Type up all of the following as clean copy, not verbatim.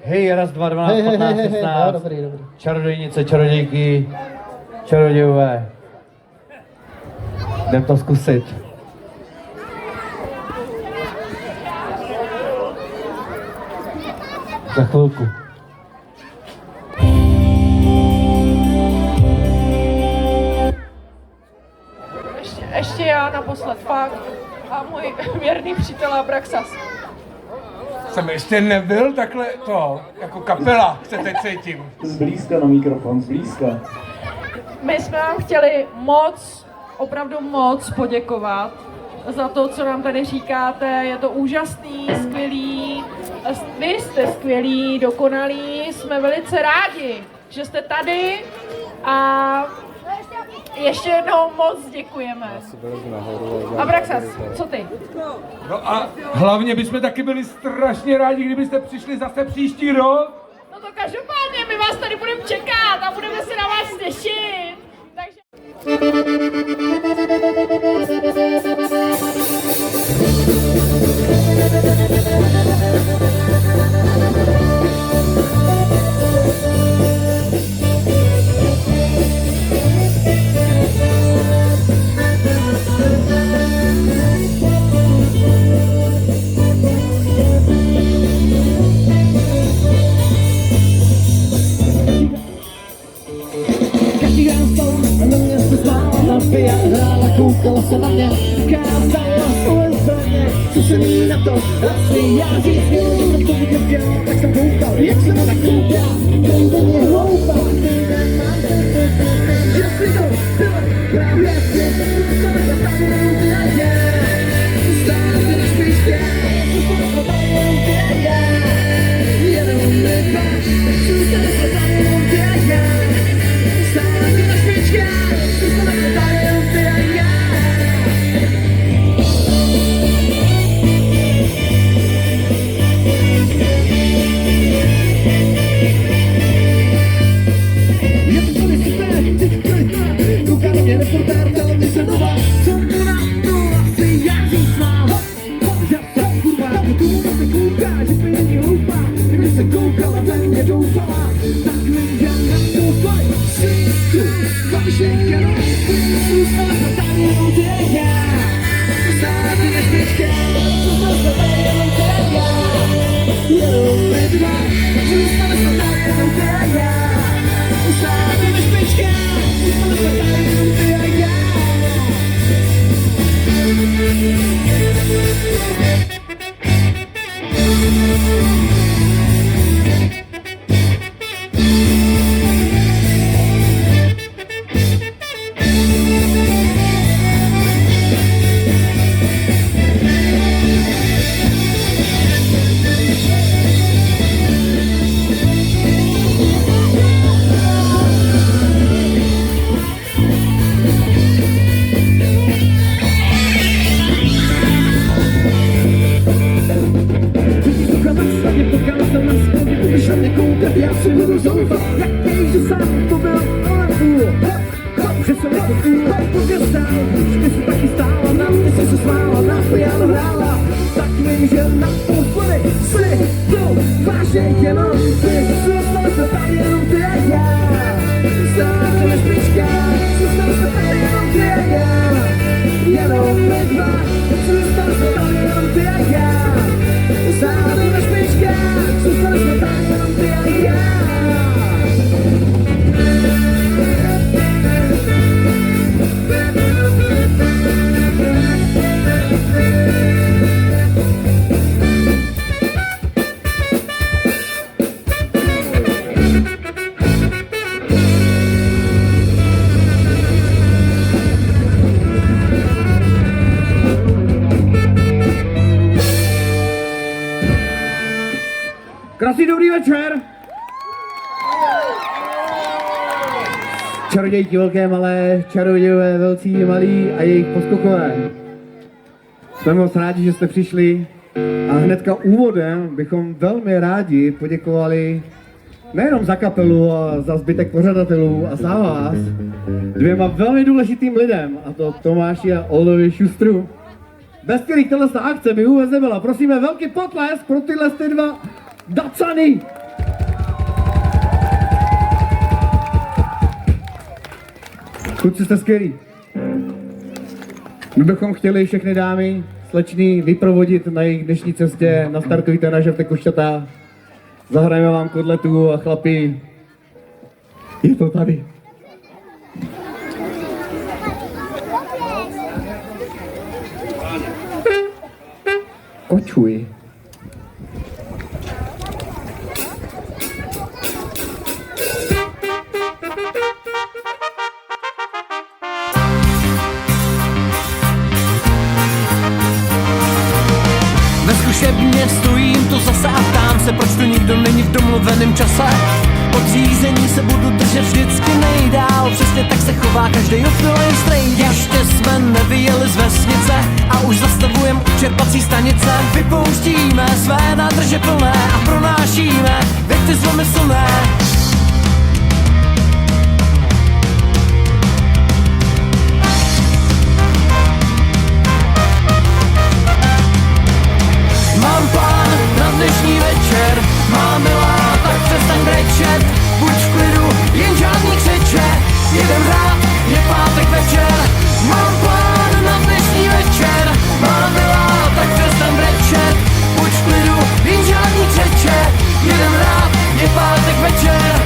Hej, raz, dva, 12, 15, 16. Dobrý. Čarodějnice, čarodějky, čarodějové. Jdem to zkusit. Za chvilku. Ještě já naposled, fakt. A můj věrný přítel Abraxas. Jsem ještě nebyl takhle to, jako kapela, se teď cítím. Zblízka na mikrofon, zblízka. My jsme vám chtěli opravdu moc poděkovat za to, co nám tady říkáte. Je to úžasný, skvělý. Vy jste skvělí, dokonalí. Jsme velice rádi, že jste tady a ještě jednou moc děkujeme. Abraxas, co ty? No a hlavně bychom taky byli strašně rádi, kdybyste přišli zase příští rok. No to každopádně, my vás tady budeme čekat a budeme se na vás těšit. Takže... Koukala se na mě, kázala svoje zbraně, co se mi na to, asi já říct měl, že to vidět chtěl, tak jsem koukal, jak se mi tak kouká, ten den je hloupa, ten mám ten, že si to bylo právě ty, co mi to tam jenom ty a já, stále ty nešpička, co se mi to tam jenom ty a já, jenom my dva, co se mi to tam jenom ty a já, stále ty nešpička, co se mi to tam jenom ty a já. Reportér televize Nova, co mu na to asi já říct mám. Já jsem kurva, tu se kouká, že by není hloupá, kdyby se koukala, ve mě doufala. Tak vím, že na to stojí, si tu, vašek jenom, zůstala se tady jenom ty a já. Stále ty nešpička, zůstala se tady jenom ty a já. Jenom my dva, zůstala se tady jenom ty a já. Stále ty nešpička, zůstala se tady jenom ty a já. Já si budu zoufat, jak víš, že sám to byl, ale že jsem jako protože stál, že si taky stála, na mě si se smála, na piano hrála, tak vím, že naposledy si tu vážně jenom ty, zůstala se tady jenom ty a já, stále ty nešpička, zůstala se tady jenom ty a já, jenom my dva, zůstala se tady jenom ty a já, stále ty nešpička, zůstala se tady jenom ty a já. Krásný dobrý večer. Čarodějky velké, malé, čarodějové velcí, malí a jejich poskokové. Jsme moc rádi, že jste přišli a hnedka úvodem bychom velmi rádi poděkovali nejenom za kapelu a za zbytek pořadatelů a za vás, dvěma velmi důležitým lidem, a to Tomáši a Oldovi Šustru, bez kterých tato akce by vůbec nebyla. Prosíme velký potlesk pro tyhle dva Dacany! Kluci, jste skvělí. My bychom chtěli všechny dámy, slečny vyprovodit na jejich dnešní cestě. Nastartujte na žerty košťata. Zahrajeme vám kotletu a chlapi, je to tady. Kočuj. Ve zkušebně stojím tu zase a ptám se, proč tu nikdo není v domluveném čase. Od řízení se budu držet vždycky nejdál, přesně tak se chová každý opilej strejda. Ještě jsme nevyjeli z vesnice a už zastavujem u čerpací stanice. Vypouštíme své nádrže plné a pronášíme věty zlomyslné. Mám plán na dnešní večer, mám milá, tak přestaň brečet. Buď v klidu, jen žádný křeče, jedem hrát, je pátek večer. Mám plán na dnešní večer, mám milá, tak přestaň brečet. Buď v klidu, jen žádný křeče, jedem hrát, je pátek večer.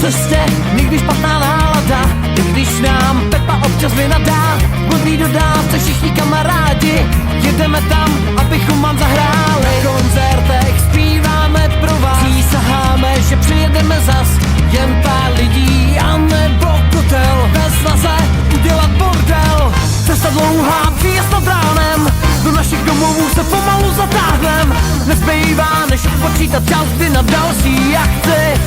Cestě nikdy špatná nálada, i když nám Pepa občas vynadá. Blbý dodávce, všichni kamarádi, jedeme tam, abychom vám zahráli. Na koncertech zpíváme pro vás, přísaháme, že přijedeme zas. Jen pár lidí a nebo kotel, bez snaze udělat bordel. Cesta dlouhá, příjezd nad ránem, do našich domovů se pomalu zatáhnem. Nezbývá, než odpočítat časy na další akci.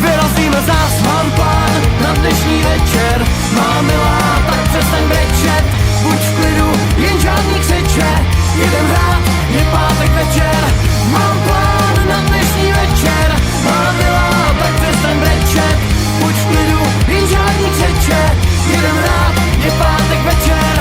Vyrazíme zás, mám plán na dnešní večer. Mám milá, tak přestaň brečet. Buď v klidu, jen žádný křeče. Jedem hrát, je pátek večer. Mám plán na dnešní večer. Mám milá, tak přestaň brečet. Buď v klidu, jen žádný křeče. Jedem hrát, je pátek večer.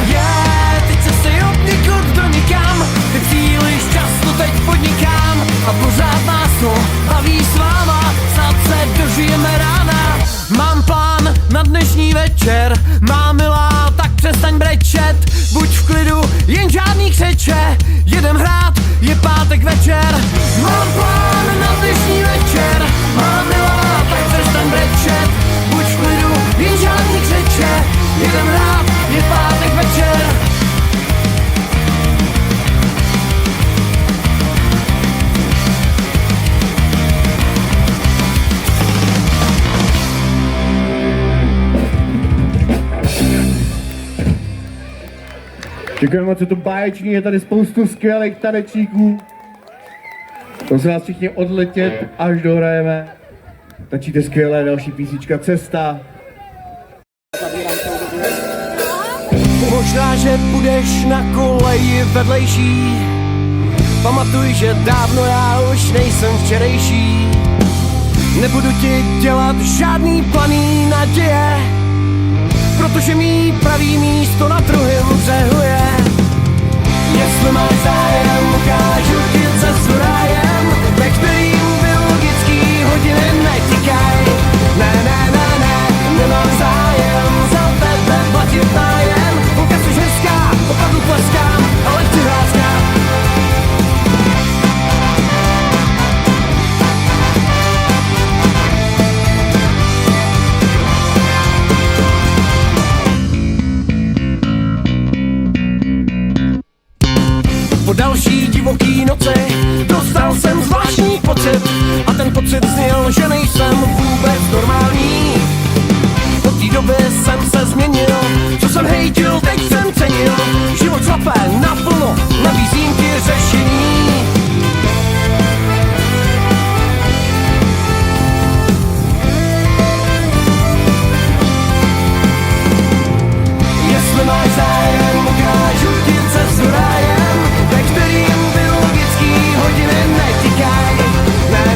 Teď se si odnikud do nikam. Ty příliš často teď podnikám. A pořád nás to baví s váma. Snad se dožijeme rána. Mám plán na dnešní večer. Mám milá, tak přestaň brečet. Buď v klidu, jen žádný křeče. Jedem hrát, je pátek večer. Mám plán na dnešní večer. Mám milá, tak přestaň brečet. Buď v klidu, jen žádný křeče. Jedem hrát, je pátek večer. Děkujeme moc, je to báječný, je tady spoustu skvělých tanečníků. Prosím vás všichni odletět, až dohrajeme. Tačíte skvělé, další písnička Cesta. Možná, že budeš na koleji vedlejší. Pamatuj, že dávno já už nejsem včerejší. Nebudu ti dělat žádný planý naděje, protože mý pravý místo na druhém břehu je. Jestli máš zájem, ukážu ti cestu rájem, ve kterým biologický hodiny netikají. Ne, nemám zájem za tebe platit nájem. Holka jsi hezká, opravdu tleskám, ale chci hráčka. Po další divoký noci dostal jsem zvláštní pocit. A ten pocit zněl, že nejsem vůbec normální. Od té doby jsem se změnil, co jsem hejtil, teď jsem cenil. Život šlape naplno, nabízím ti řešení. Jestli máš zájem, ukážu ti cestu rájem, ve kterým biologický hodiny netikají. Ne,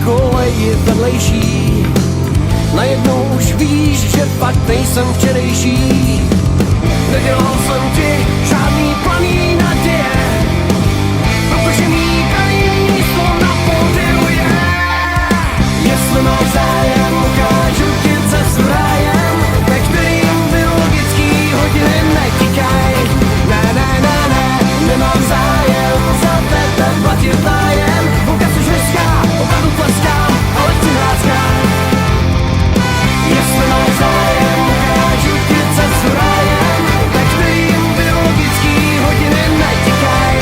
koleji vedlejší. Najednou už víš, že fakt nejsem včerejší. Nedělal jsem ti žádný planý naděje, protože mý první místo na pódiu je. Jestli máš zájem, ukážu ti cestu rájem, ve kterým biologický hodiny netíkaj. Ne, ne, ne, ne, nemám zájem za tebe platit nájem. Holka jsi hezká, opravdu tleskám, ale chci hráčkám. Jestli máš zájem, ukážu ti cestu rájem, ve kterým biologický hodiny netíkaj.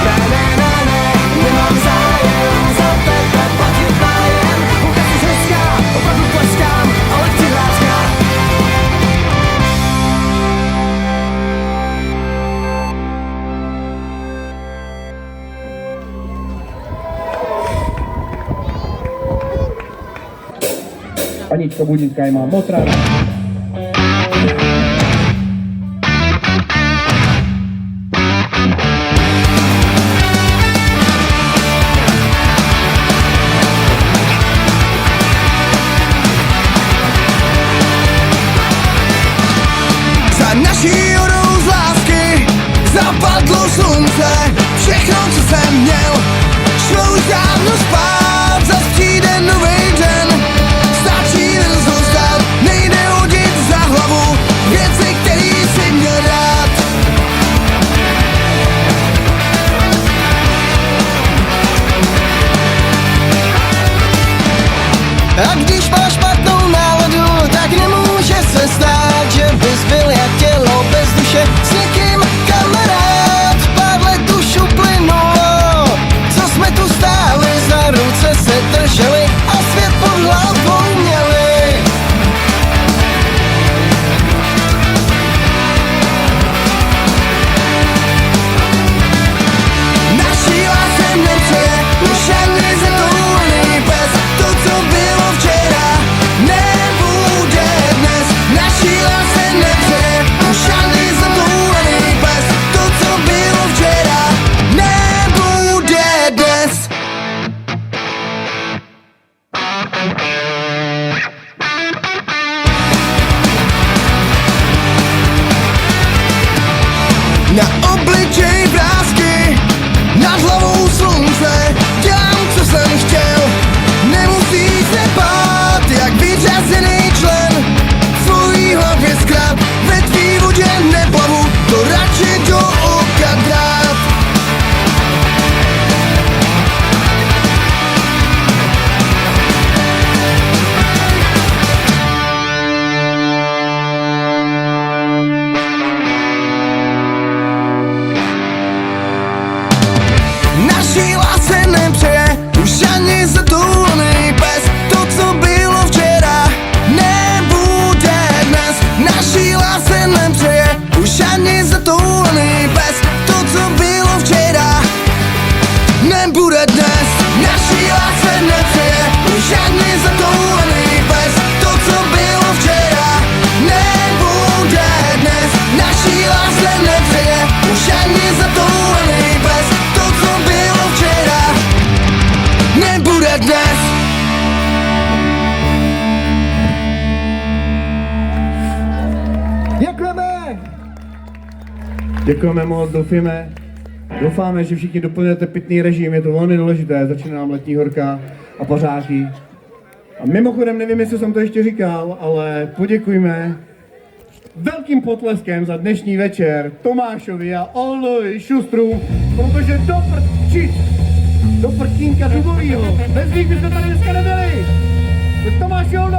Ne, ne, ne, ne, nemám zájem za tebe platit nájem. Holka jsi hezká, opravdu tleskám, ale chci hráčkám. Anička Budinská je má moc ráda. Za naší odou z lásky zapadlo slunce. Všechno, co jsem měl, šlo už dávno spát. Zas přijde novej den, stačí jen zůstat. Nejde hodit za hlavu věci, který si měl dát. A když máš špatnou náladu, tak nemůže se stát, že bys byl jak tělo bez duše. S někým kamarád, pár let už uplynulo, co jsme tu stáli, za ruce se drželi a svět pod hlavou měli. Naší lásce nepřeje už ani zatoulený pes. To, co bylo včera, nebude dnes. Naší lásce nepřeje už ani zatoulený pes. To, co bylo včera, nebude dnes. Na obličej vrásky, nad hlavou slunce. Dělám, co jsem chtěl, nemusí se bát, jak vyřazený člen. V svojí hlavě zkrát, ve tvý vodě neplavu, to radši do oka dát. Naší lásce nepřeje už ani zatoulený pes. To, co bylo včera, nebude dnes. Naší lásce nepřeje už ani zatoulený pes. To, co bylo včera, nebude dnes. Naší lásce nepřeje už ani zatoulený pes. To, co bylo včera, nebude dnes. Naší lásce nepřeje už ani zatoulený pes. To, co bylo včera, nebude dnes. Děkujeme! Děkujeme moc, doufáme, že všichni doplňujete pitný režim, je to velmi důležité, začíná nám letní horka a pařáky. A mimochodem, nevím, jestli jsem to ještě říkal, ale poděkujme velkým potleskem za dnešní večer Tomášovi a Oldovi Šustrům, protože do prtínka Dubovýho, bez nich bychom tady dneska nebyli. Tomáš Oldo!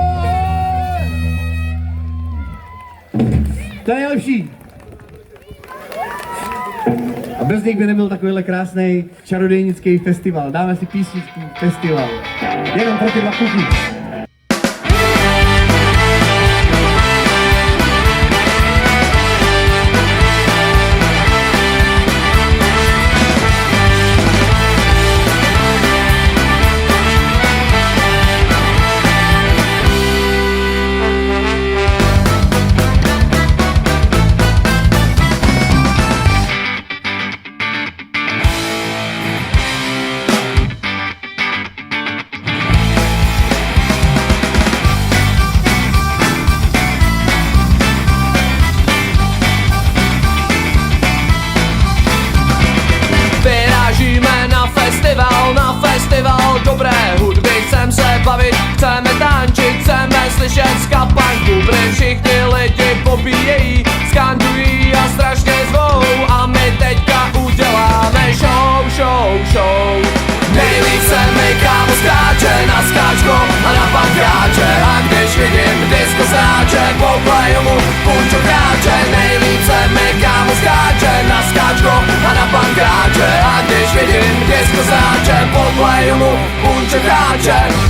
To je nejlepší. A bez nich by nebyl takovýhle krásný čarodějnický festival. Dáme si písničku festival. Jenom pro ty dva kuky. na festival dobré hudby. Chcem se bavit, chceme tančit, chceme slyšet skapanku, protože všichni lidi pobíjejí, skandují a strašně zvou. A my teďka uděláme show. Nejvíc se mi kámo skáče na skáčko a na pankáče. A když vidím disco sráče, popleju mu punčo kráče. Nejvíc se mi kámo skáče na skáčko a na pankáče. A když vidím disco sráče, popleju mu punčo kráče.